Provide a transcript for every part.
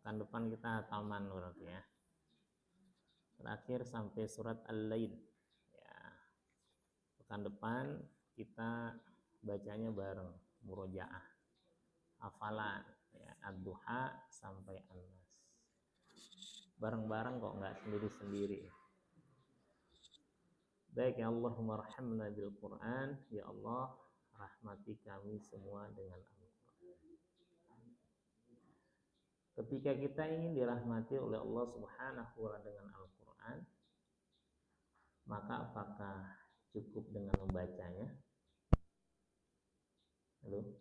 Pekan depan kita hataman berarti ya. Terakhir sampai surat Al-Lail. Ya. Pekan depan kita bacanya bareng, murojaah, hafalan, ya, ad-duha sampai an-nas. Bareng-bareng kok, nggak sendiri-sendiri. Baik, ya Allahumma rahmna bil Quran, ya Allah rahmati kami semua dengan Al-Quran. Ketika kita ingin dirahmati oleh Allah Subhanahu wa ta'ala dengan Al-Quran, maka apakah cukup dengan membacanya? Halo?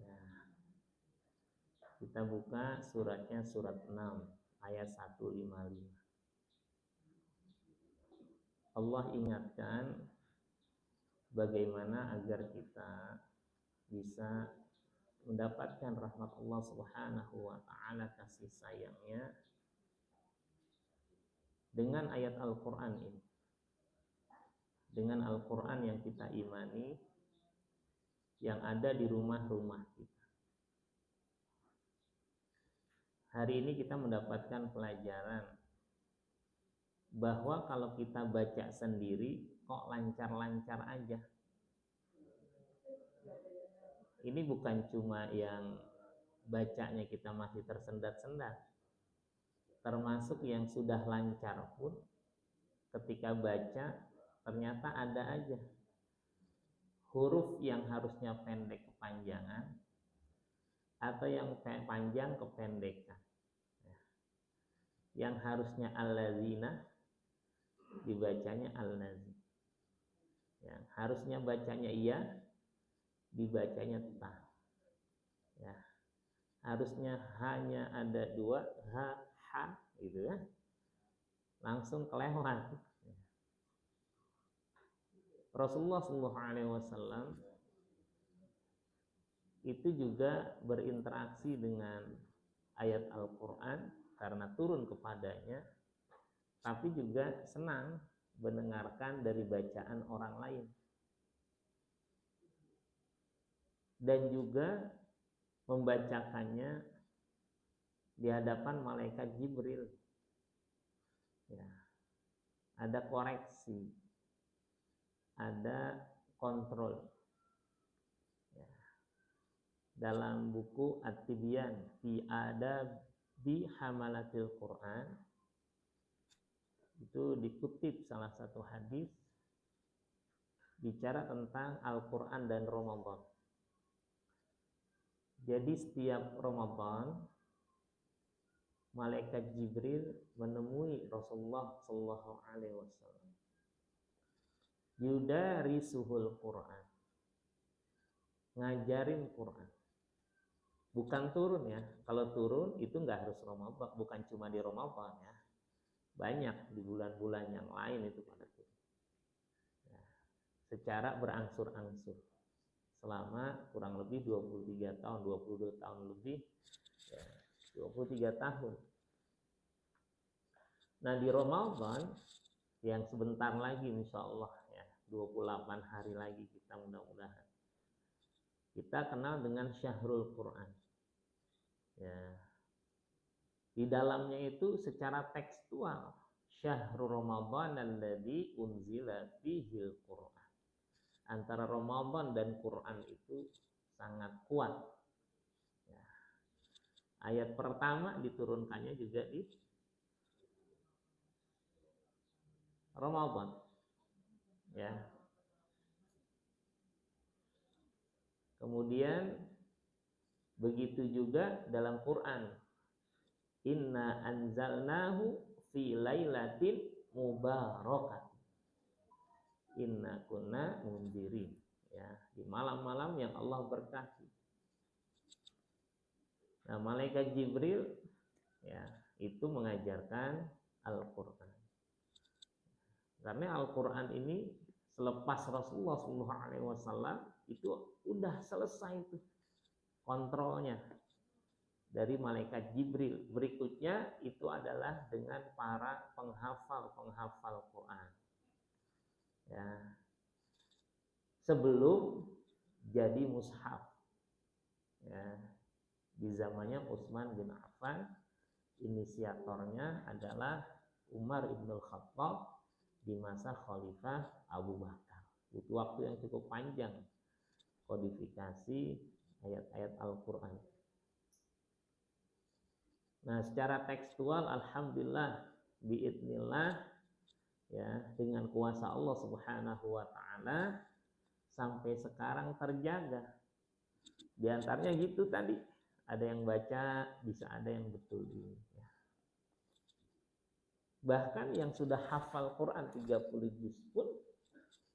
Nah, kita buka suratnya, surat 6 ayat 155. Allah ingatkan bagaimana agar kita bisa mendapatkan rahmat Allah Subhanahu wa ta'ala, kasih sayangnya, dengan ayat Al-Quran ini, dengan Al-Quran yang kita imani, yang ada di rumah-rumah kita. Hari ini kita mendapatkan pelajaran bahwa kalau kita baca sendiri kok lancar-lancar aja. Ini bukan cuma yang bacanya kita masih tersendat-sendat, termasuk yang sudah lancar pun ketika baca ternyata ada aja huruf yang harusnya pendek kepanjangan atau yang panjang kependekan. Yang harusnya allazina dibacanya al-nazi. Ya, harusnya bacanya iya, dibacanya ta. Ya, harusnya hanya ada dua, ha, ha, gitu ya. Langsung kelewat. Rasulullah SAW itu juga berinteraksi dengan ayat Al-Quran karena turun kepadanya, tapi juga senang mendengarkan dari bacaan orang lain. Dan juga membacakannya di hadapan malaikat Jibril. Ya. Ada koreksi, ada kontrol. Ya. Dalam buku At-Tibyan fi Adabi Hamalatil Quran, itu dikutip salah satu hadis bicara tentang Al-Quran dan Ramadan. Jadi setiap Ramadan malaikat Jibril menemui Rasulullah SAW. Yudarisuhul Quran, ngajarin Quran. Bukan turun ya. Kalau turun itu nggak harus Ramadan, bukan cuma di Ramadan ya. Banyak di bulan-bulan yang lain itu pada turun. Ya, secara berangsur-angsur selama kurang lebih 23 tahun, 22 tahun lebih, ya, 23 tahun. Nah di Ramadan yang sebentar lagi insya Allah ya, 28 hari lagi kita mudah-mudahan, kita kenal dengan Syahrul Quran. Ya, di dalamnya itu secara tekstual, Syahrul Ramadan alladzi unzila fihil Quran. Antara Ramadan dan Quran itu sangat kuat. Ya. Ayat pertama diturunkannya juga di Ramadan. Ya. Kemudian begitu juga dalam Quran. Inna anzalnahu fi lailatin mubarakah. Inna kunna mundirin. Ya, di malam-malam yang Allah berkati. Nah, malaikat Jibril ya, itu mengajarkan Al-Quran. Karena Al-Quran ini selepas Rasulullah SAW itu udah selesai itu kontrolnya dari malaikat Jibril. Berikutnya itu adalah dengan para penghafal Quran. Ya. Sebelum jadi mushaf. Ya. di zamannya Utsman bin Affan. Inisiatornya adalah Umar ibn Khattab di masa Khalifah Abu Bakar. Butuh waktu yang cukup panjang kodifikasi ayat-ayat Al-Quran. Nah, secara tekstual alhamdulillah biidznillah ya, dengan kuasa Allah Subhanahu wa taala sampai sekarang terjaga. Di antaranya gitu tadi, ada yang baca, bisa ada yang betul ya. Bahkan yang sudah hafal Quran 30 juz pun,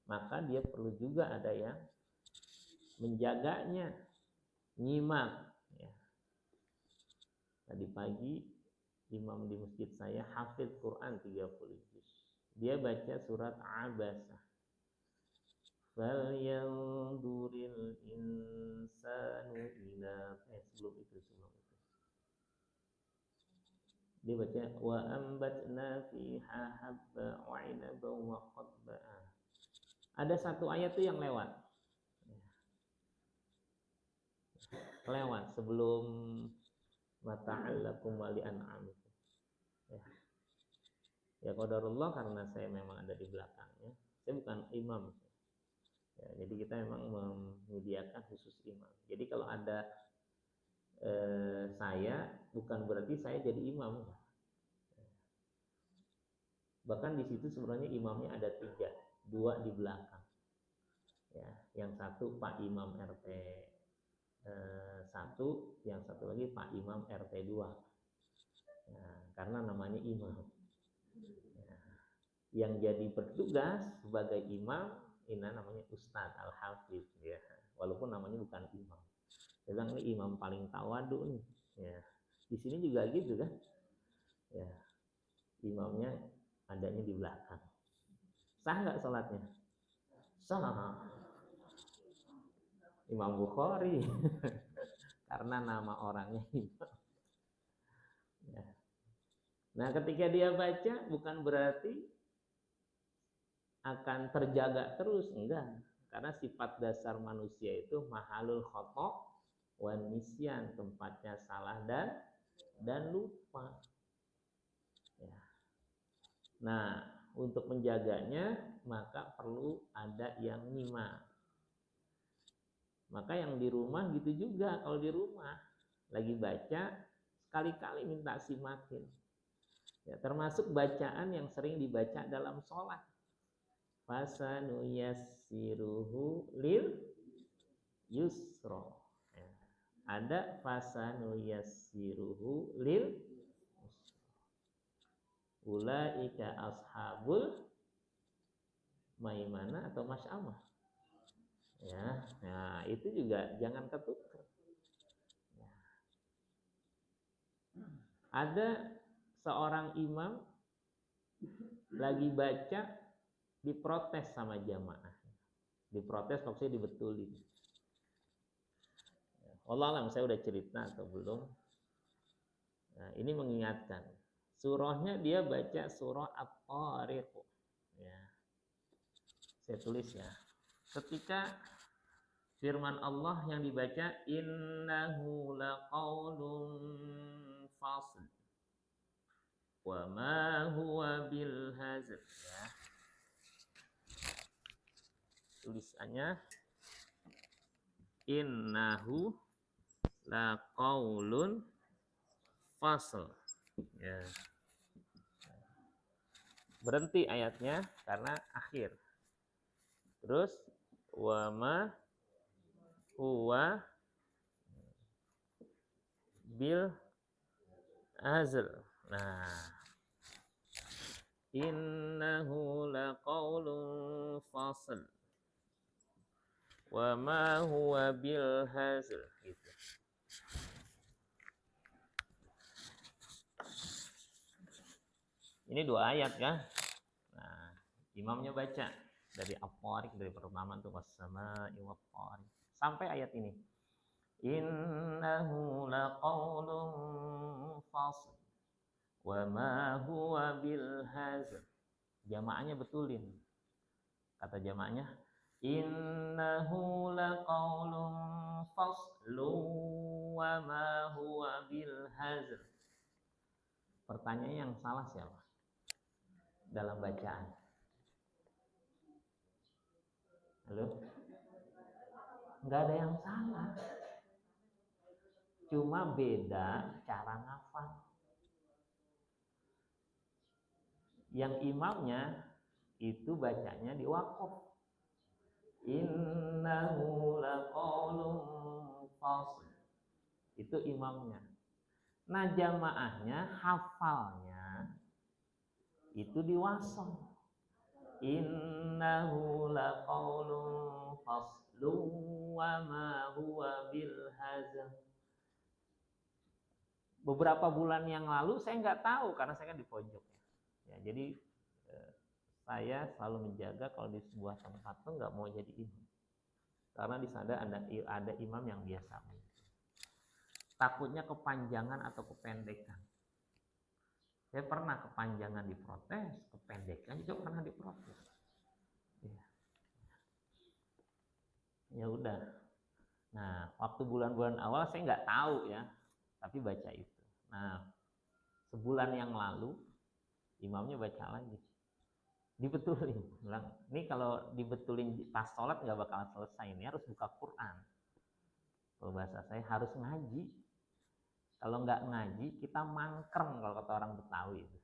maka dia perlu juga ada yang menjaganya, nyimak ya. Tadi pagi imam di masjid saya hafid Quran 30 juz. Dia baca surat Abasa. Falyanzuril insanu ila sebelum itu. Dia baca wa ambatna fiha habba wa 'inaba wa qadba. Ada satu ayat tuh yang lewat. Lewat sebelum mata'allakum wa li'an'amikum. Ya qadarullah, karena saya memang ada di belakangnya. Saya bukan imam. Ya, jadi kita memang menyediakan khusus imam. Jadi kalau ada saya, bukan berarti saya jadi imam. Bahkan di situ sebenarnya imamnya ada 3, 2 di belakang. Ya, yang satu Pak Imam RT 1, yang satu lagi Pak Imam RT 2. Ya, karena namanya imam. Ya, yang jadi bertugas sebagai imam ini namanya Ustadz Al-Hafidz ya, walaupun namanya bukan imam. Saya bilang ini imam paling tawadu nih. Ya, di sini juga gitu kan. Ya, imamnya adanya di belakang. Sah nggak sholatnya? Sah. Imam Bukhari. Karena nama orangnya imam. Ya. Nah, ketika dia baca bukan berarti akan terjaga terus, enggak. Karena sifat dasar manusia itu mahalul khotok wan nisyan, tempatnya salah dan lupa. Ya. Nah, untuk menjaganya maka perlu ada yang nyimak. Maka yang di rumah gitu juga, kalau di rumah lagi baca sekali-kali minta simakin. Ya, termasuk bacaan yang sering dibaca dalam sholat. Fasanuyassiruhu lil yusro. Ya. Ada fasanuyassiruhu lil ulaika ashabul maimanah atau masyamah. Ya, nah itu juga jangan ketukar. Ya. Ada seorang imam lagi baca diprotes sama jamaah. Diprotes maksudnya dibetulin. Allah alam saya udah cerita atau belum. Nah, ini mengingatkan. Surahnya dia baca surah At-Tariq. Ya. Saya tulis ya. Ketika firman Allah yang dibaca innahu laqaulun fasl wa ma huwa bil hazl ya. Tulisannya innahu laqaulun fasl ya. Berhenti ayatnya karena akhir. Terus wa ma huwa bil hazl. Nah, innahu laqaulun fasl wa ma huwa bil hazl gitu. Ini 2 ayat kan. Nah, imamnya baca dari At-Tariq, dari pertama tuh was-samaa'i wat-tariq sampai ayat ini. Innahu laqaulun fasl wa ma huwa bil hazl. Jamaahnya betulin. Kata jamaahnya, Innahu laqaulun faslun wa ma huwa bil hazl. Pertanyaan yang salah siapa dalam bacaan? Halo? Enggak ada yang salah. Cuma beda cara ngafal. Yang imamnya itu bacanya di waqaf. Innahu laqaulun fasl. Itu imamnya. Nah, jamaahnya hafalnya itu di wasol. Innahu laqaulun faslun wa ma huwa bil hazl. Beberapa bulan yang lalu saya nggak tahu karena saya kan di pojok ya. Jadi saya selalu menjaga kalau di sebuah tempat tuh nggak mau jadi imam karena di sana ada imam yang biasa. Takutnya kepanjangan atau kependekan. Saya pernah kepanjangan diprotes, kependekan juga pernah diprotes. Ya udah. Nah, waktu bulan-bulan awal saya nggak tahu ya, tapi baca itu. Nah, sebulan yang lalu imamnya baca lagi, dibetulin, bilang ini kalau dibetulin pas sholat nggak bakal selesai, ini harus buka Quran. Kalau bahasa saya harus ngaji. Kalau nggak ngaji kita mangkreng, kalau kata orang Betawi itu.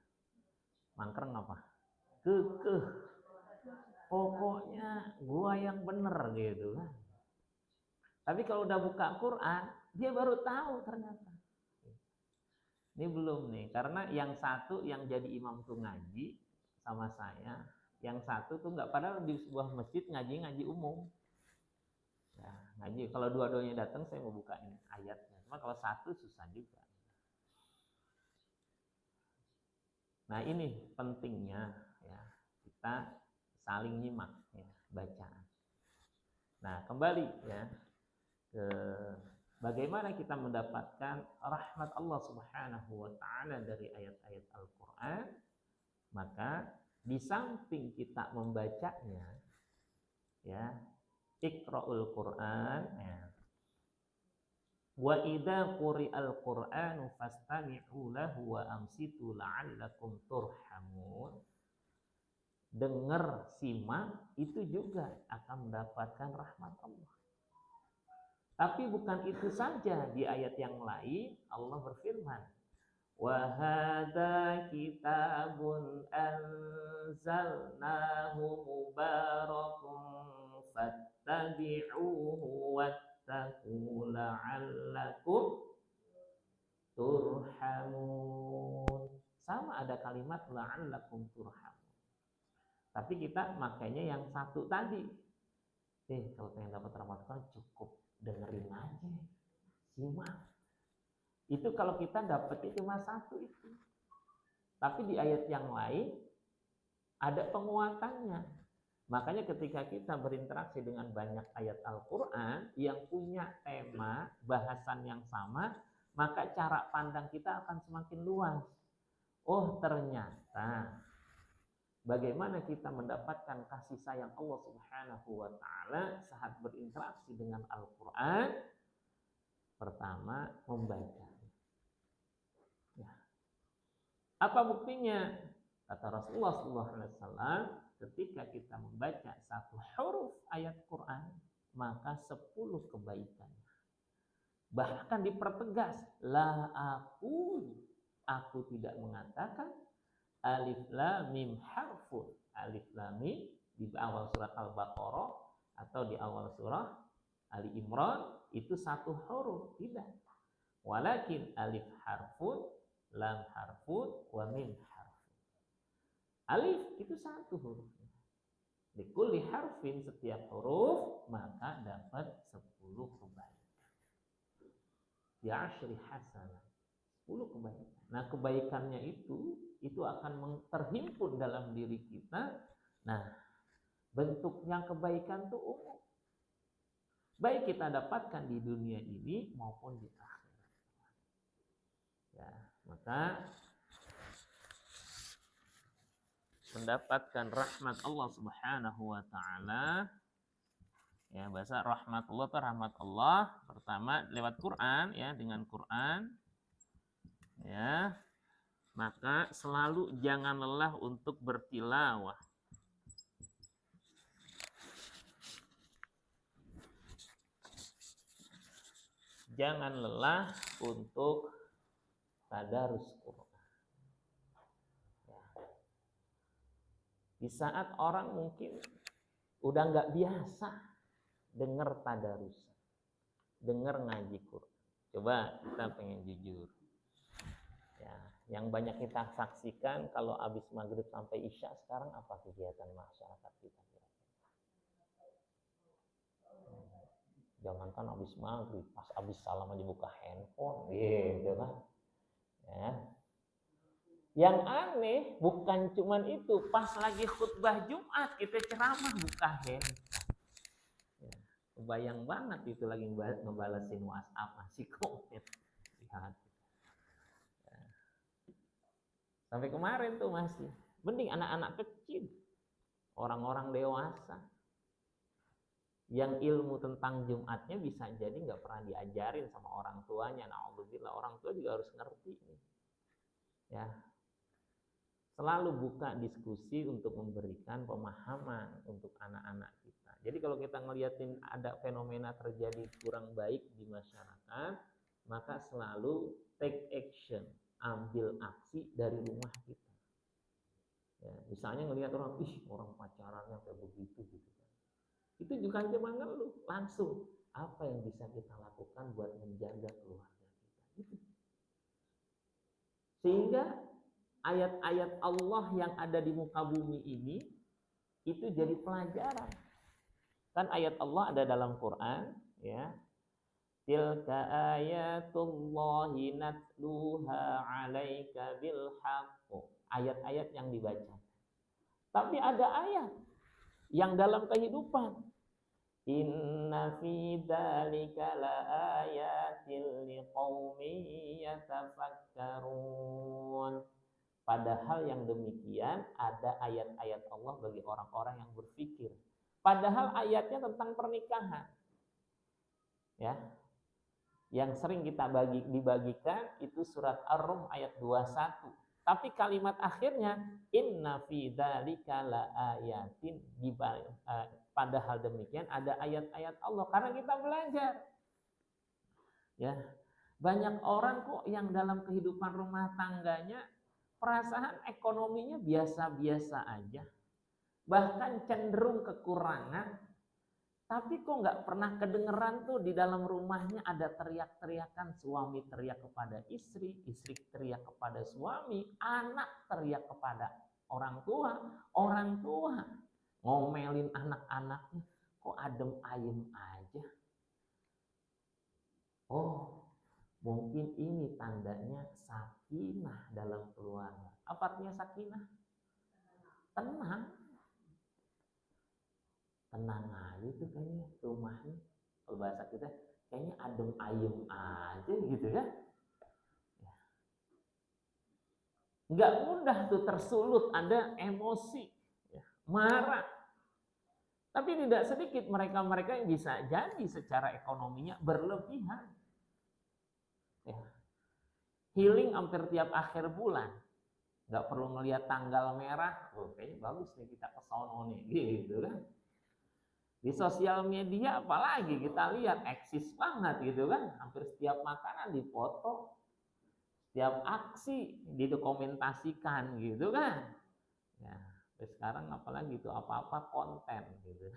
Mangkreng apa? Kekeh. Pokoknya gua yang bener gitu kan. Tapi kalau udah buka Quran, dia baru tahu ternyata. Ini belum nih, karena yang satu yang jadi imam tuh ngaji sama saya, yang satu tuh nggak, padahal di sebuah masjid ngaji umum. Ya, ngaji. Kalau dua-duanya datang saya mau bukain ayatnya. Cuma kalau satu susah juga. Nah ini pentingnya ya kita saling nyimak ya bacaan. Nah kembali ya ke bagaimana kita mendapatkan rahmat Allah Subhanahu wa taala dari ayat-ayat Al-Qur'an? Maka di samping kita membacanya ya, Iqra'ul Qur'an ya. Wa idza quri'al Qur'anu fastami'u lahu wa ansitu la'allakum turhamun. Dengar, simak itu juga akan mendapatkan rahmat Allah. Tapi bukan itu saja, di ayat yang lain Allah berfirman, wa hadza kitabun anzalnahu mubarakun fattabi'uhu wattaqu la'allakum turhamun. Sama ada kalimat la'allakum turhamun. Tapi kita makanya yang satu tadi. Kalau pengen dapat rahmat Allah cukup dengerin aja, simak. Itu kalau kita dapat itu cuma satu itu. Tapi di ayat yang lain ada penguatannya. Makanya ketika kita berinteraksi dengan banyak ayat Al-Quran yang punya tema, bahasan yang sama, maka cara pandang kita akan semakin luas. Oh ternyata bagaimana kita mendapatkan kasih sayang Allah Subhanahu wa taala saat berinteraksi dengan Al-Qur'an? Pertama, membaca. Ya. Apa buktinya? Kata Rasulullah SAW, ketika kita membaca satu huruf ayat Quran, maka 10 kebaikan. Bahkan dipertegas, la aku tidak mengatakan alif lam mim harfun. Alif lam mim di awal surat Al-Baqarah atau di awal surah Ali Imran itu satu huruf, tidak. Walakin alif harfun, lam harfun, wa mim harfun. Alif itu satu huruf. Di kulli harfin setiap huruf maka dapat 10 kebaikan. Bi asyri hasanah. 10 kebaikan. Nah, kebaikannya itu akan terhimpun dalam diri kita. Nah, bentuknya kebaikan itu umum. Baik kita dapatkan di dunia ini maupun di akhirat. Ya, maka mendapatkan rahmat Allah Subhanahu wa taala Ya, bahasa rahmatullah atau rahmat Allah pertama lewat Quran, ya, dengan Quran, ya. Maka selalu jangan lelah untuk bertilawah. Jangan lelah untuk tadarus Quran. Ya. Di saat orang mungkin udah nggak biasa dengar tadarus, dengar ngaji Quran. Coba kita pengen jujur. Ya, yang banyak kita saksikan kalau habis maghrib sampai isya sekarang apa kegiatan masyarakat kita? Jangankan habis maghrib, pas habis salam aja buka handphone, gitu kan? Ya. Yang aneh bukan cuman itu, pas lagi khutbah Jumat kita ceramah buka handphone. Ya. Kebayang banget itu lagi ngebalesin WhatsApp masih komen. Lihat. Ya. Sampai kemarin tuh masih. Mending anak-anak kecil, orang-orang dewasa yang ilmu tentang Jumatnya bisa jadi nggak pernah diajarin sama orang tuanya. Na'udzubillah, orang tua juga harus ngerti nih. Ya, selalu buka diskusi untuk memberikan pemahaman untuk anak-anak kita. Jadi kalau kita ngeliatin ada fenomena terjadi kurang baik di masyarakat, maka selalu take action, ambil aksi dari rumah kita. Ya, misalnya ngelihat orang, orang pacarannya kayak begitu gitu. Itu juga cuma ngeluh, langsung apa yang bisa kita lakukan buat menjaga keluarga kita. Gitu. Sehingga ayat-ayat Allah yang ada di muka bumi ini itu jadi pelajaran. Kan ayat Allah ada dalam Quran, ya. Tilka ayatullahi natluha 'alaika bil haqq. Ayat-ayat yang dibaca. Tapi ada ayat yang dalam kehidupan. Inna fi dzalika laayatil liqaumin yatafakkarun. Padahal yang demikian ada ayat-ayat Allah bagi orang-orang yang berpikir. Padahal ayatnya tentang pernikahan. Ya. Yang sering kita dibagikan itu surat Ar-Rum ayat 21. Tapi kalimat akhirnya inna fi dzalika laayatin, padahal demikian ada ayat-ayat Allah karena kita belajar. Ya. Banyak orang kok yang dalam kehidupan rumah tangganya perasaan ekonominya biasa-biasa aja, bahkan cenderung kekurangan, tapi kok nggak pernah kedengeran tuh di dalam rumahnya ada teriak-teriakan, suami teriak kepada istri, istri teriak kepada suami, anak teriak kepada orang tua ngomelin anak-anaknya, kok adem ayem aja. Oh, mungkin ini tandanya sakinah dalam keluarga. Apa artinya sakinah? Tenang. Tenang aja tuh kayaknya rumahnya. Kalau bahasa kita kayaknya adem ayem aja gitu ya. Nggak mudah tuh tersulut, ada emosi, ya, marah. Tapi tidak sedikit mereka-mereka yang bisa jadi secara ekonominya berlebihan. Ya. Healing hampir tiap akhir bulan. Nggak perlu ngelihat tanggal merah, kayaknya bagus nih kita ke sono nih, gitu kan. Di sosial media apalagi kita lihat eksis banget gitu kan, hampir setiap makanan dipoto, setiap aksi didokumentasikan gitu kan. Ya, sekarang apalagi itu apa-apa konten gitu.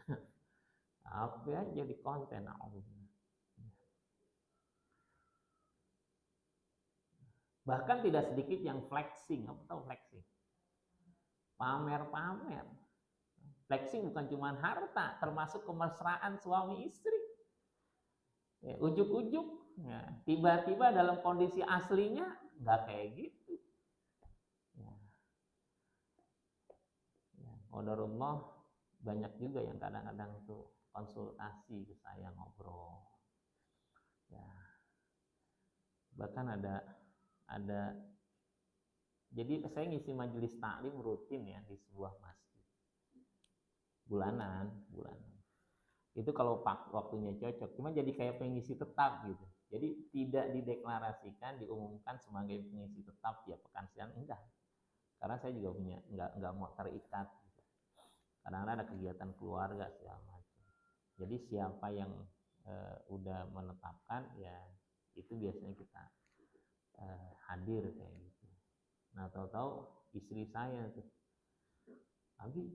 Apa ya jadi konten. Bahkan tidak sedikit yang flexing. Apa tahu flexing? Pamer-pamer. Flexing bukan cuma harta, termasuk kemesraan suami istri. Ya, ujuk-ujuk, ya, tiba-tiba dalam kondisi aslinya nggak kayak gitu. Ya. Ya, qadarullah, banyak juga yang kadang-kadang tuh konsultasi ke saya ngobrol. Ya. Bahkan ada jadi saya ngisi majelis taklim rutin ya di sebuah masjid. Bulanan. Itu kalau waktunya cocok, cuma jadi kayak pengisi tetap gitu. Jadi tidak dideklarasikan, diumumkan sebagai pengisi tetap ya pekan siang, enggak. Karena saya juga punya enggak mau terikat gitu. Kadang-kadang ada kegiatan keluarga segala macam. Jadi siapa yang udah menetapkan ya itu biasanya kita hadir kayak gitu. Nah, tahu-tahu istri saya tuh, Abi,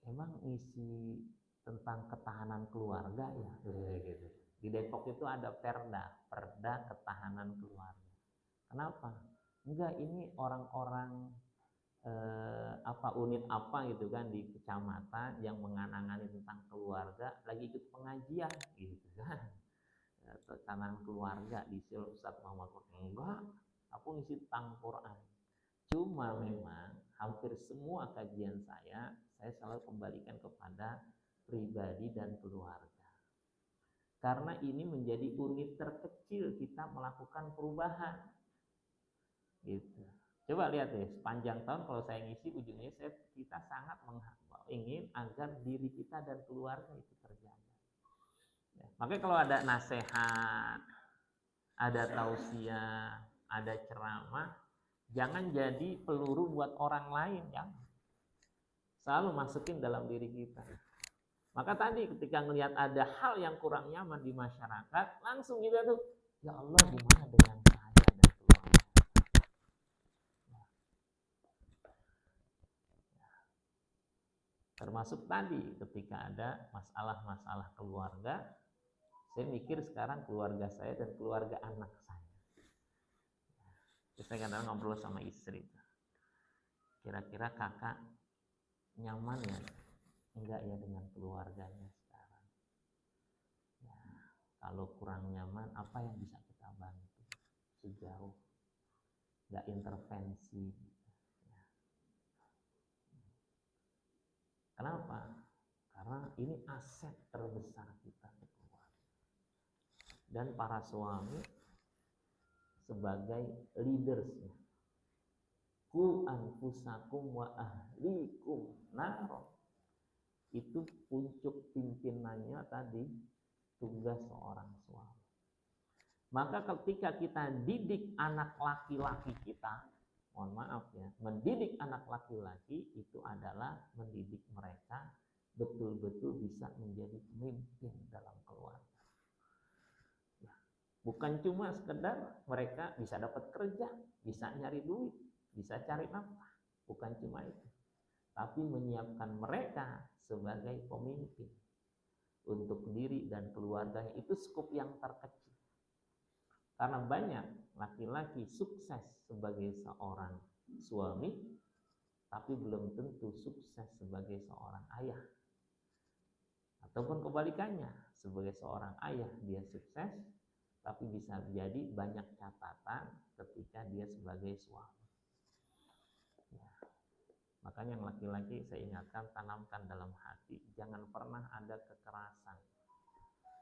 emang isi tentang ketahanan keluarga ya, gitu. Di Depok itu ada perda ketahanan keluarga. Kenapa? Enggak, ini orang-orang unit apa gitu kan di kecamatan yang mengenangani tentang keluarga lagi ikut pengajian gitu kan. Ketahanan keluarga di Ustadz Muhammad. Enggak, aku ngisi tentang Quran. Cuma memang hampir semua kajian saya selalu kembalikan kepada pribadi dan keluarga. Karena ini menjadi unit terkecil kita melakukan perubahan. Gitu. Coba lihat deh, sepanjang tahun kalau saya ngisi ujungnya kita sangat ingin agar diri kita dan keluarga itu terjaga. Ya, makanya kalau ada nasihat, ada tausiah, ada ceramah, jangan jadi peluru buat orang lain, jangan. Selalu masukin dalam diri kita. Maka tadi ketika ngelihat ada hal yang kurang nyaman di masyarakat, langsung kita tuh, ya Allah gimana dengan saya dan keluarga. Termasuk tadi ketika ada masalah-masalah keluarga, saya mikir sekarang keluarga saya dan keluarga anak saya. Terus saya kadang ngobrol sama istri, kira-kira kakak nyaman ya enggak ya dengan keluarganya sekarang ya, kalau kurang nyaman apa yang bisa kita bantu sejauh enggak intervensi ya. Kenapa? Karena ini aset terbesar kita keluarga. Dan para suami sebagai leadersnya, ku anfusakum wa ahlikum naro, itu puncuk pimpinannya tadi tugas seorang suami. Maka ketika kita didik anak laki-laki kita, mohon maaf ya, mendidik anak laki-laki itu adalah mendidik mereka betul-betul bisa menjadi pemimpin dalam keluarga. Ya, bukan cuma sekedar mereka bisa dapat kerja, bisa nyari duit, bisa cari nafkah, bukan cuma itu, tapi menyiapkan mereka sebagai pemimpin untuk diri dan keluarganya. Itu skup yang terkecil. Karena banyak laki-laki sukses sebagai seorang suami, tapi belum tentu sukses sebagai seorang ayah. Ataupun kebalikannya, sebagai seorang ayah dia sukses, tapi bisa jadi banyak catatan ketika dia sebagai suami. Ya. Makanya yang laki-laki saya ingatkan, tanamkan dalam hati, jangan pernah ada kekerasan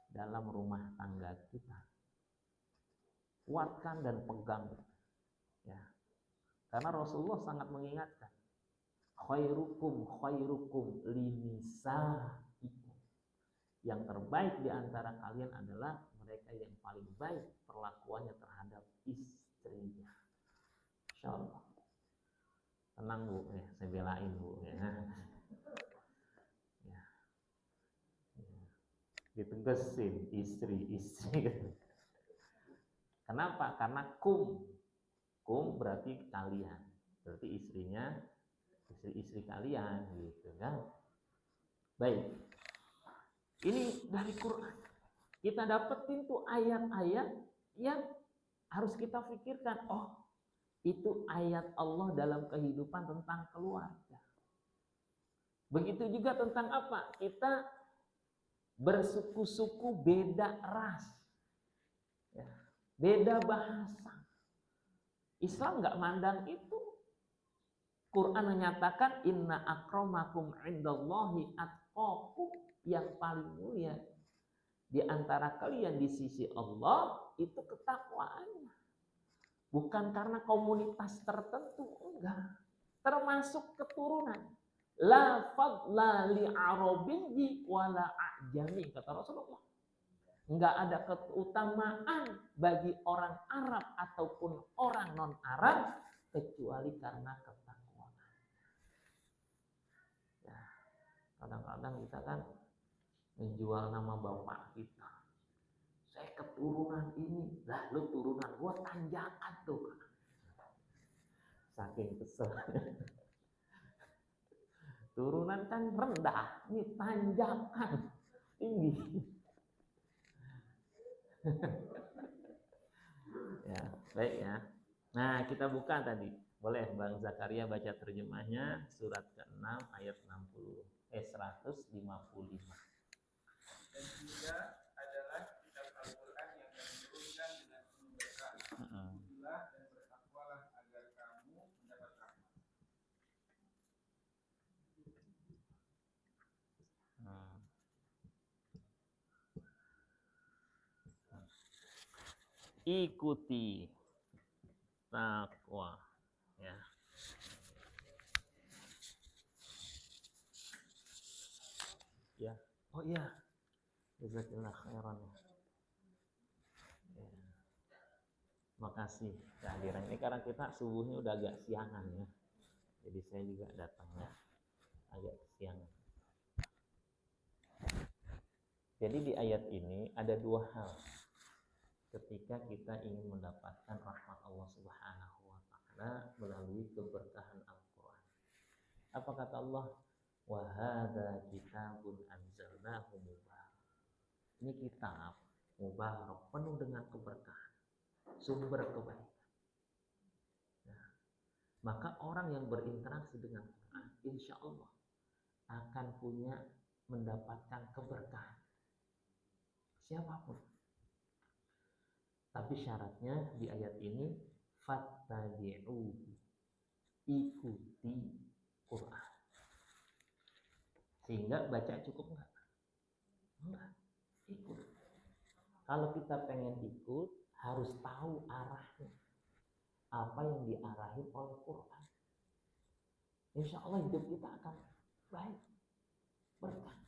dalam rumah tangga kita. Kuatkan dan pegang, ya. Karena Rasulullah sangat mengingatkan, khairukum linisaikum. Yang terbaik di antara kalian adalah mereka yang paling baik perlakuannya terhadap istrinya. Insyaallah. Tenang Bu, ya, saya belain Bu. Ya. Ya. Ya. Ditegesin istri. Kenapa? Karena kum berarti kalian, berarti istrinya, istri kalian, gitu kan? Baik, ini dari Quran kita dapetin tuh ayat-ayat yang harus kita pikirkan. Oh, itu ayat Allah dalam kehidupan tentang keluarga. Begitu juga tentang apa? Kita bersuku-suku beda ras, ya, beda bahasa. Islam nggak mandang itu. Quran menyatakan inna akramakum indallahi atqakum, yang paling mulia di antara kalian di sisi Allah itu ketakwaannya. Bukan karena komunitas tertentu, enggak. Termasuk keturunan. La fadla li arabiyyi wala ajami, kata Rasulullah. Enggak ada keutamaan bagi orang Arab ataupun orang non-Arab kecuali karena ketakwaan. Ya, kadang-kadang kita kan menjual nama bapak kita. Saya keturunan ini, lah lu turunan gua tanjakan tuh. Saking kesel. Turunan kan rendah, ini tanjakan tinggi. Ya, baik ya. Nah, kita buka tadi. Boleh Bang Zakaria baca terjemahnya surat ke-6 ayat 155. Dan juga adalah kitab Al-Quran yang kami turunkan dengan penuh berkah. Itulah dan bertakwalah agar kamu mendapat rahmat. Ikuti takwa, ya. Ya. Oh iya. Jazakallah khairan. Ya. Makasih kehadiran ini karena kita subuhnya udah agak siangan ya. Jadi saya juga datangnya agak siangan. Jadi di ayat ini ada dua hal ketika kita ingin mendapatkan rahmat Allah Subhanahu wa taala melalui keberkahan Al-Qur'an. Apa kata Allah? Wa hadza kitabun anzalnahu mubarak. Ini kitab mubarak penuh dengan keberkahan, sumber kebaikan. Nah, maka orang yang berinteraksi dengan Quran insya Allah akan punya mendapatkan keberkahan. Siapapun. Tapi syaratnya di ayat ini fattabi'u, ikuti Quran. Sehingga baca cukup enggak? Enggak, ikut. Kalau kita pengen ikut harus tahu arahnya. Apa yang diarahin oleh Quran. Insya Allah hidup kita akan baik, berkah.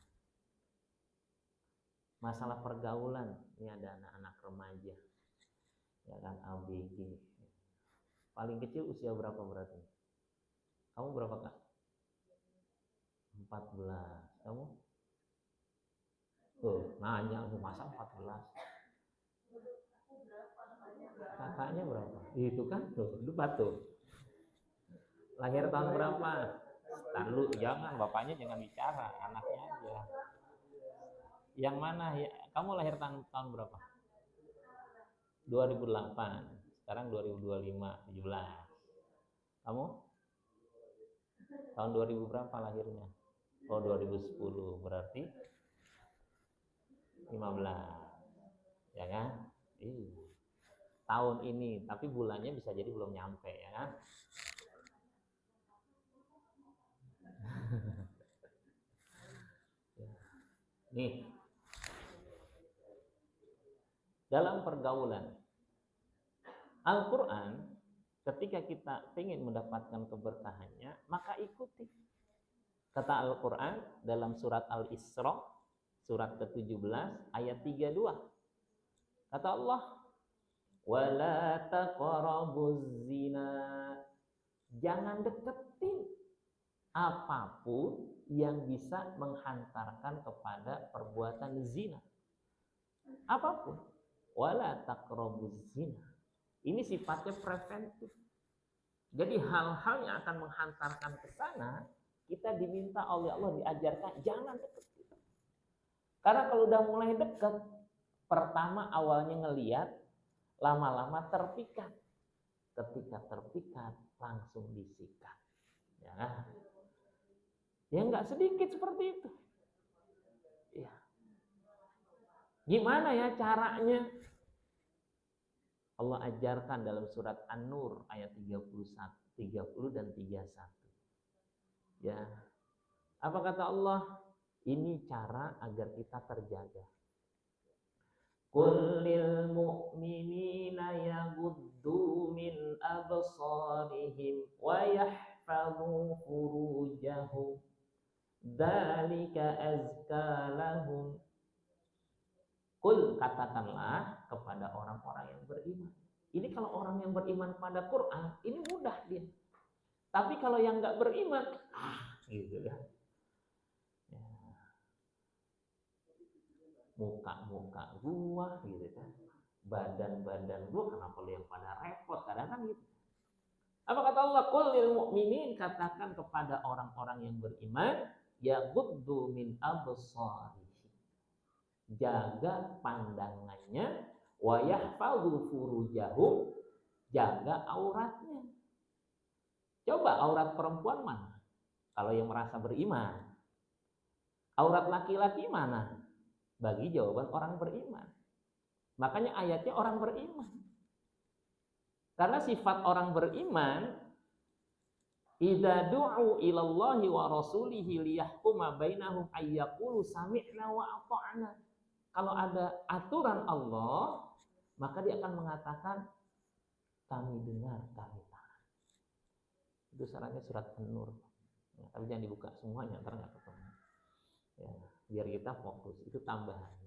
Masalah pergaulan, ini ada anak-anak remaja, ya kan, ABG. Paling kecil usia berapa berarti? Kamu berapa Kak? 14. Kamu? Tuh, nanya masa 14? Kakaknya berapa? Itu kan tuh, lupa tuh. Lahir tahun berapa? Lalu jangan, bapaknya jangan bicara, anaknya aja. Yang mana ya? Kamu lahir tahun berapa? 2008. Sekarang 2025, 17. Kamu? Tahun 2000 berapa lahirnya? Oh, 2010. Berarti 15. Ya kan? Iya. Tahun ini, tapi bulannya bisa jadi belum nyampe ya kan? Nih. Dalam pergaulan Al-Quran, ketika kita ingin mendapatkan keberkahannya, maka ikuti. Kata Al-Quran dalam surat Al-Isra, surat ke-17, ayat 32. Kata Allah, وَلَا تَقْرَبُوا الزِّنَا, jangan deketin apapun yang bisa menghantarkan kepada perbuatan zina. Apapun. Wala taqrabuz zina. Ini sifatnya preventif. Jadi hal-hal yang akan menghantarkan ke sana, kita diminta oleh Allah, diajarkan jangan dekat. Karena kalau udah mulai dekat, pertama awalnya ngelihat, lama-lama terpikat. Ketika terpikat, langsung disikat. Ya nggak sedikit seperti itu. Ya. Gimana ya caranya? Allah ajarkan dalam surat An-Nur ayat 30 dan 31. Ya. Apa kata Allah? Ini cara agar kita terjaga. Qul lil mu'minina yaghuddu min absarihim wa yahfazu furujahum. Dzalika azka lahum. Qul, katakanlah kepada orang-orang yang beriman. Ini kalau orang yang beriman pada Quran, ini mudah dia. Tapi kalau yang nggak beriman, gitu ya. Muka-muka gua gitu kan. Badan-badan gua kenapa lu yang pada repot? Kadang-kadang gitu. Apa kata Allah? Qul lil mu'minin, katakan kepada orang-orang yang beriman, yaghuddu min absarihim. Jaga pandangannya, wa yahfadhu furujahum, jaga auratnya. Coba aurat perempuan mana? Kalau yang merasa beriman. Aurat laki-laki mana? Bagi jawaban orang beriman. Makanya ayatnya orang beriman. Karena sifat orang beriman, idza du'u ilallahi wa rasulihi liyahkuma bainahum ayyaqulu sami'na wa ata'na. Kalau ada aturan Allah, maka dia akan mengatakan kami dengar, kami taat. Itu syaratnya surat An-Nur. Ya, tapi jangan dibuka semuanya, ntar nggak ketemu. Ya, biar kita fokus, itu tambahan.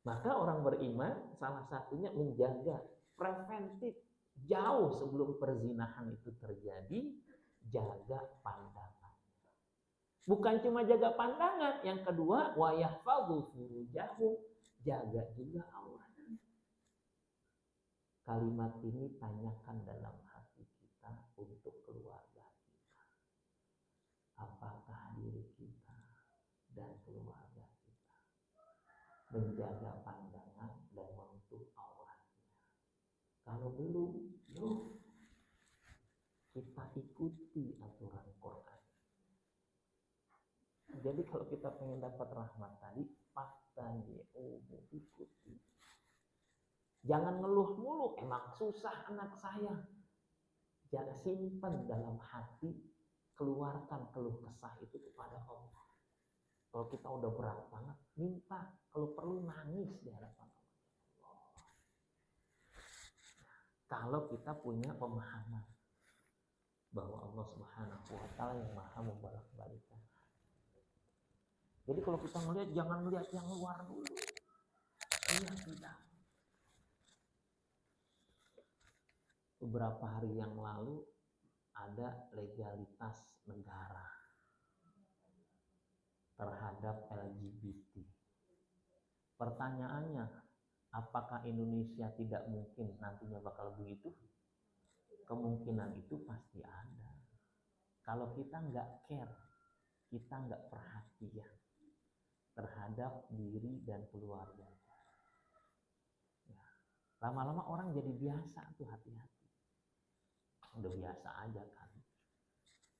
Maka orang beriman salah satunya menjaga preventif jauh sebelum perzinahan itu terjadi, jaga pandangan. Bukan cuma jaga pandangan, yang kedua wa yahfadhu furujahum, jaga juga auratnya. Kalimat ini tanyakan dalam hati kita untuk keluarga kita. Apakah diri kita dan keluarga kita menjaga pandangan dan menutup auratnya? Kalau belum, yuk kita ikuti aturan Quran. Jadi kalau kita pengen dapat rahmat tadi, ikuti. Jangan ngeluh mulu, emang susah anak saya. Jangan simpan dalam hati, keluarkan keluh kesah itu kepada Allah. Kalau kita udah berat banget, minta. Kalau perlu nangis di hadapan Allah. Kalau kita punya pemahaman bahwa Allah Subhanahu wa Ta'ala yang Maha membolak-balikan. Jadi kalau kita melihat, jangan melihat yang luar dulu. Lihat di dalam. Beberapa hari yang lalu ada legalitas negara terhadap LGBT. Pertanyaannya, apakah Indonesia tidak mungkin nantinya bakal begitu? Kemungkinan itu pasti ada. Kalau kita nggak care, kita nggak perhatian terhadap diri dan keluarga. Ya. Lama-lama orang jadi biasa tuh, hati-hati. Udah biasa aja kan.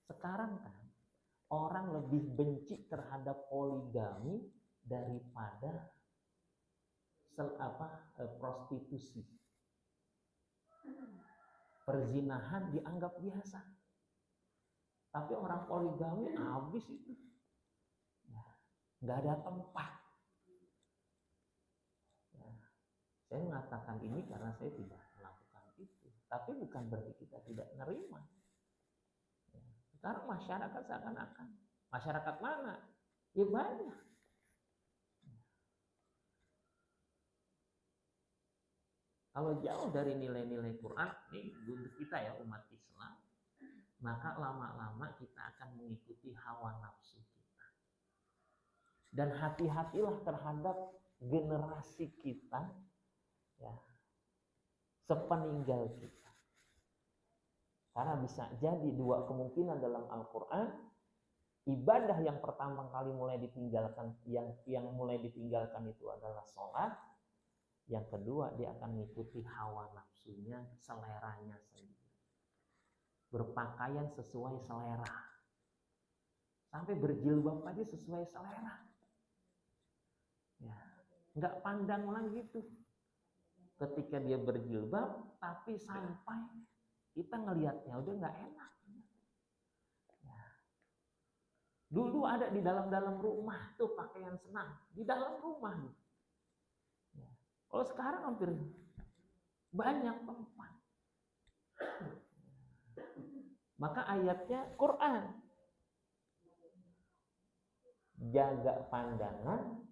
Sekarang kan orang lebih benci terhadap poligami daripada prostitusi. Perzinahan dianggap biasa. Tapi orang poligami habis itu. Nggak ada tempat. Ya, saya mengatakan ini karena saya tidak melakukan itu. Tapi bukan berarti kita tidak menerima. Ya, sekarang masyarakat seakan-akan. Masyarakat mana? Ya banyak. Kalau jauh dari nilai-nilai Quran, ini untuk kita ya umat Islam, maka lama-lama kita akan mengikuti hawa nafsu kita. Dan hati-hatilah terhadap generasi kita, ya, sepeninggal kita. Karena bisa jadi dua kemungkinan dalam Al-Quran. Ibadah yang pertama kali mulai ditinggalkan, yang mulai ditinggalkan itu adalah sholat. Yang kedua, dia akan mengikuti hawa nafsunya, seleranya sendiri. Berpakaian sesuai selera. Sampai berjilbab aja sesuai selera. Ya, nggak pandang lagi tuh. Ketika dia berjilbab, tapi sampai kita ngelihatnya udah nggak enak. Ya. Dulu ada di dalam rumah tuh pakaian senang, di dalam rumah. Ya. Kalau sekarang hampir banyak tempat. Maka ayatnya Quran. jaga pandangan,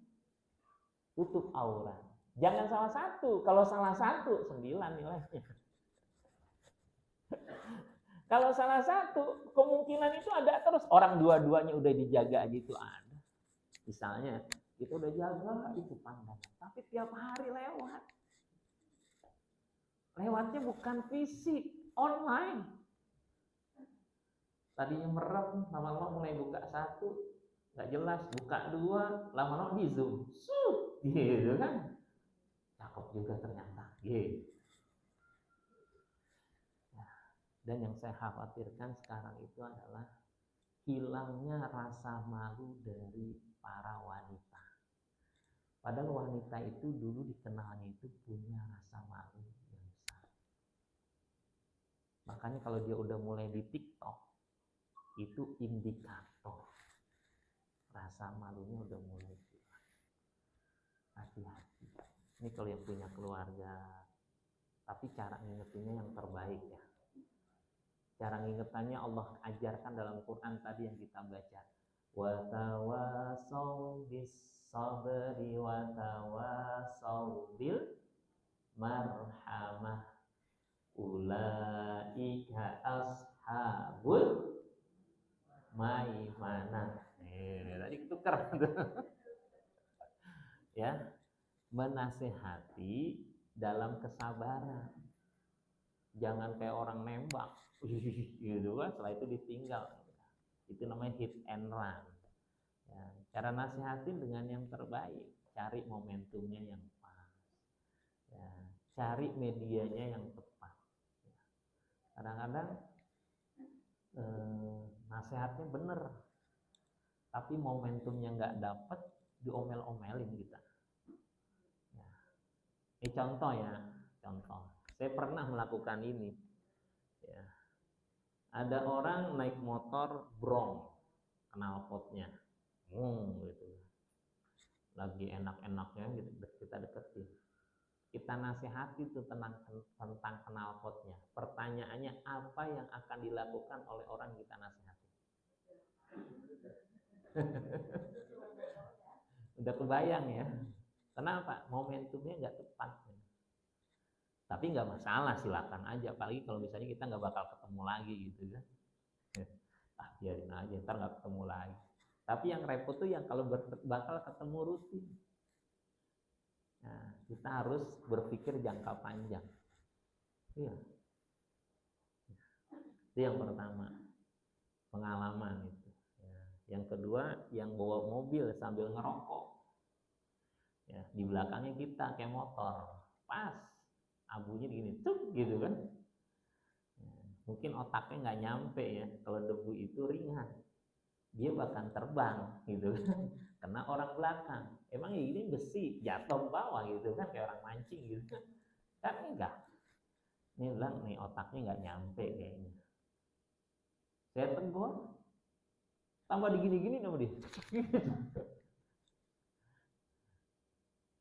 tutup aurat. Jangan salah satu. Kalau salah satu 9 nilainya. Kalau salah satu, kemungkinan itu ada terus. Orang dua-duanya udah dijaga aja itu ada. Misalnya, kita udah jaga itu pandangan, tapi tiap hari lewat. Lewatnya bukan fisik, online. Tadinya merem, lama-lama mulai buka 1, nggak jelas, buka 2, lama-lama di zoom. Gitu kan. Cakep juga ternyata. Gitu. Dan yang saya khawatirkan sekarang itu adalah hilangnya rasa malu dari para wanita. Padahal wanita itu dulu dikenalnya itu punya rasa malu yang besar. Makanya kalau dia udah mulai di TikTok, itu indikator rasa malunya udah mulai hilang. Hati-hati. Ini kalau yang punya keluarga, tapi cara ngingetinnya yang terbaik ya. Cara ngingetannya Allah ajarkan dalam Quran tadi yang kita baca. Wa tawasau bis sabri wa tawasau bil marhamah. Ulaika ashabul maimanah. Tadi tukar. Ya, menasehati dalam kesabaran. Jangan kayak orang nembak. Gitu kan, setelah itu ditinggal. Itu namanya hit and run. Ya, cara nasihatin dengan yang terbaik, cari momentumnya yang pas. Ya, cari medianya yang tepat. Ya. Kadang-kadang nasihatnya bener, tapi momentumnya nggak dapet, diomel-omelin kita. Ya. Ini contoh ya, contoh. Saya pernah melakukan ini. Ya. Ada orang naik motor brong, knalpotnya, gitu. Lagi enak-enaknya gitu, kita deketin. Kita nasihati tuh tentang knalpotnya. Pertanyaannya, apa yang akan dilakukan oleh orang yang kita nasihati? Udah kebayang ya. Kenapa? Momentumnya nggak tepat. Tapi nggak masalah, silakan aja. Apalagi kalau misalnya kita nggak bakal ketemu lagi gitu kan. Biarin aja, ntar nggak ketemu lagi. Tapi yang repot tuh yang kalau bakal ketemu rutin. Nah, kita harus berpikir jangka panjang. Iya. Itu yang pertama, pengalaman itu. Ya. Yang kedua, yang bawa mobil sambil ngerokok. Ya, di belakangnya kita kayak motor, pas abunya gini, cuk gitu kan. Ya, mungkin otaknya nggak nyampe ya, kalau debu itu ringan, dia bahkan terbang gitu kan, kena orang belakang. Emang ini besi jatuh bawah gitu kan, kayak orang mancing gitu kan enggak. Ini bilang nih otaknya nggak nyampe kayaknya. Saya tegur, tambah digini-gini sama dia.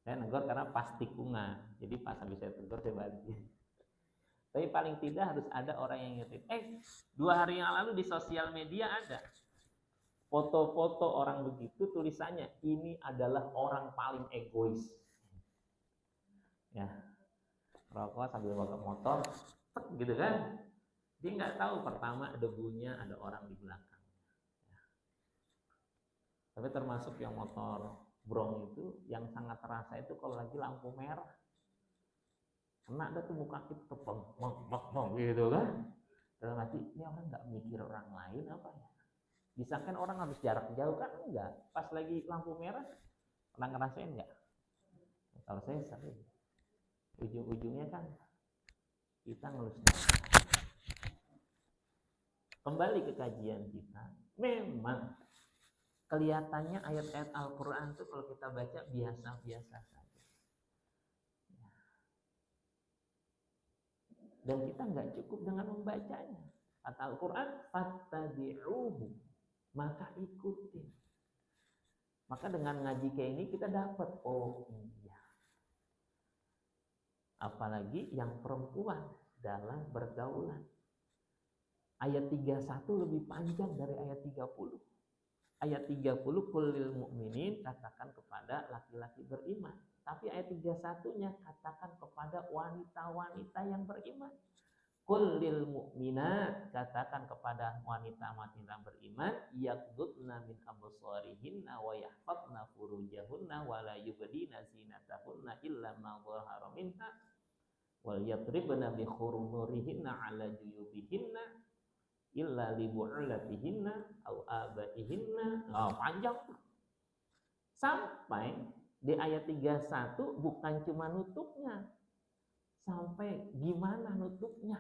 Saya negur karena pas tikungan, jadi pas habis saya tegur saya balik. Tapi paling tidak harus ada orang yang ngingetin. 2 hari yang lalu di sosial media ada foto-foto orang begitu, tulisannya ini adalah orang paling egois. Ya, rokok sambil bawa motor, gitu kan? Dia nggak tahu pertama debunya ada orang di belakang. Ya. Tapi termasuk yang motor brong itu yang sangat terasa itu kalau lagi lampu merah, kena ada tuh muka kita peng gitu kan. Dalam hati ini orang nggak mikir orang lain apa ya? Disangkan orang harus jarak jauh kan enggak. Pas lagi lampu merah pernah ngerasain nggak? Kalau saya sering. Ujung-ujungnya kan kita ngelus. Kembali ke kajian kita, memang kelihatannya ayat-ayat Al-Quran itu kalau kita baca biasa-biasa saja. Dan kita nggak cukup dengan membacanya. Kata Al-Quran, fattabi'uhu, maka ikutin. Maka dengan ngaji kayak ini kita dapat, oh iya. Apalagi yang perempuan dalam bergaulan. Ayat 31 lebih panjang dari ayat 30. ayat 30 qul lil mu'minin, katakan kepada laki-laki beriman. Tapi ayat 31-nya katakan kepada wanita-wanita yang beriman. Qul lil mu'minat, katakan kepada wanita-wanita beriman, yaghdudna min absarihinna wa yahfazna furujahunna wa la yubdina zinatahunna illa ma dhahara minha wal yadribna bi khumurihinna ala juyubihinna illa li bu'ulatihinna aw abaihinna. Panjang tuh. Sampai di ayat 31 bukan cuma nutupnya. Sampai gimana nutupnya?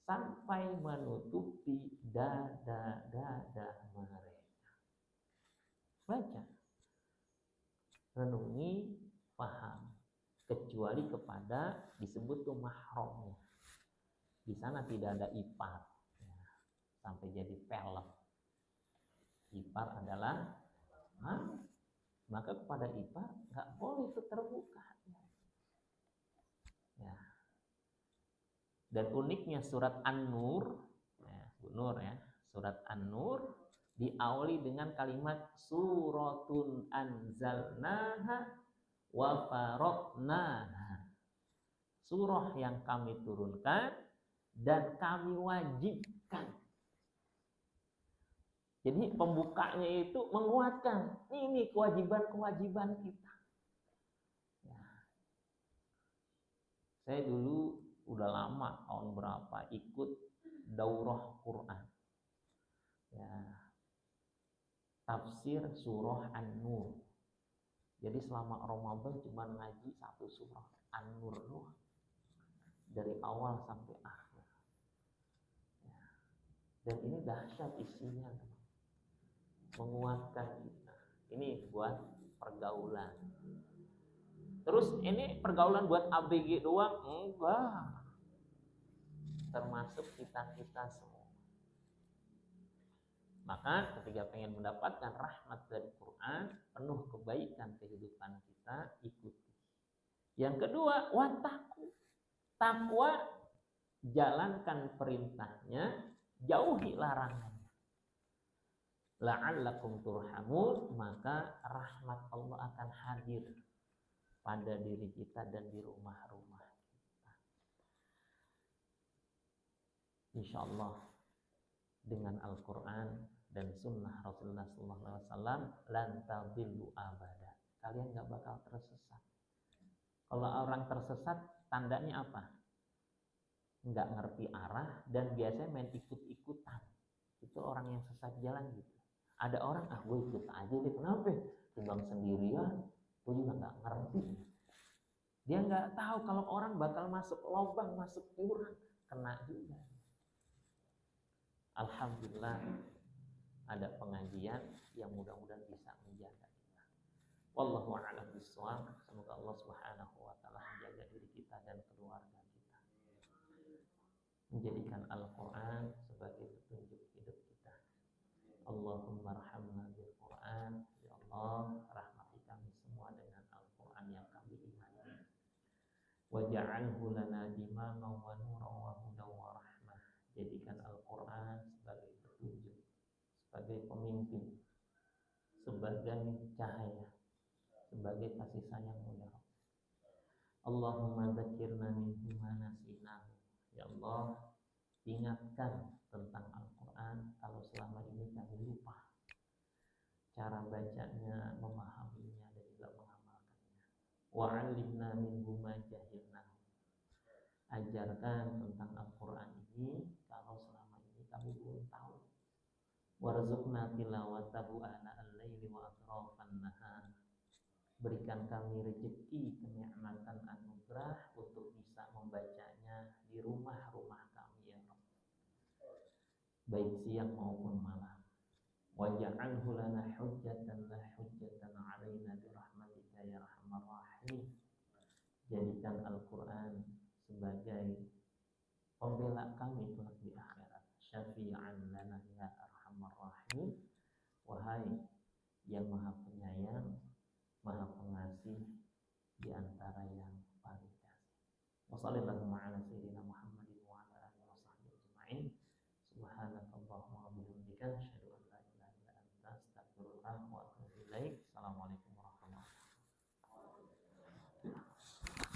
Sampai menutupi dada-dada mereka. Baca. Renungi, paham. Kecuali kepada disebut tuh mahramnya. Di sana tidak ada ipar. Sampai jadi pelek. Ipar adalah maka kepada ipar nggak boleh itu terbuka. Ya. Dan uniknya surat An-Nur, surat An-Nur diawali dengan kalimat suratun anzalnaha wa faradnaha. Surah yang kami turunkan dan kami wajibkan. Jadi pembukanya itu menguatkan ini kewajiban-kewajiban kita. Ya. Saya dulu udah lama, tahun berapa ikut daurah Quran. Ya. Tafsir surah An-Nur. Jadi selama Ramadan cuma ngaji satu surah An-Nur doang. Dari awal sampai akhir. Ya. Dan ini dahsyat isinya, menguatkan kita. Ini buat pergaulan. Terus ini pergaulan buat ABG doang? Enggak. Termasuk kita-kita semua. Maka ketika pengen mendapatkan rahmat dari Quran, penuh kebaikan kehidupan kita, ikuti. Yang kedua, wattaqu. Takwa, jalankan perintahnya, jauhi larangannya. La'allakum turhamun, maka rahmat Allah akan hadir pada diri kita dan di rumah-rumah kita. Insyaallah dengan Al-Quran dan Sunnah Rasulullah SAW, lan tadillu abada. Kalian gak bakal tersesat. Kalau orang tersesat, tandanya apa? Nggak ngerti arah dan biasanya main ikut-ikutan. Itu orang yang sesat jalan gitu. Ada orang, gue ikut aja deh, kenapa? Timbang sendirian, gue juga nggak ngerti. Dia nggak tahu kalau orang bakal masuk lubang, masuk jurang, kena juga. Alhamdulillah ada pengajian yang mudah-mudahan bisa menjaga kita. Wallahu a'lam bishawab. Semoga Allah Subhanahu wa taala menjaga diri kita dan keluarga kita. Menjadikan Al-Qur'an sebagai petunjuk hidup kita. Allahumma arhamna bil Qur'an. Ya Allah, rahmati kami semua dengan Al-Qur'an yang kami imani. Waj'alhu lana imaman wa nuran wa hudan wa rahmah. Jadikan Al-Qur'an sebagai petunjuk, sebagai pemimpin, sebagai cahaya, sebagai kasih sayang-Mu ya Rabb. Allahumma dzakirna minhu ma nasinahu. Ya Allah, ingatkan tentang Al-Quran kalau selama ini kami lupa cara bacanya, memahaminya dan juga mengamalkannya. Wa'allimna minhu ma jahilnahu. Ajarkan tentang Al-Quran ini kalau selama ini kami belum tahu. Warzuqna tilawatahu ana al-laili wa atrafan nahar. Berikan kami rezeki, kenikmatan, anugerah untuk bisa membacanya di rumah-rumah kami ya Rabb, baik siang maupun malam. Waj'alhu lana hujjatan la hujjatan 'alaina bi rahmatika ya arhamar rahimin. Jadikan Al-Qur'an sebagai pembela kami kelak di akhirat. Syafi'an lana ya arhamar rahimin. Wahai yang Maha Penyayang, Maha Pengasih di antara yang paling kasih. Wassallallahu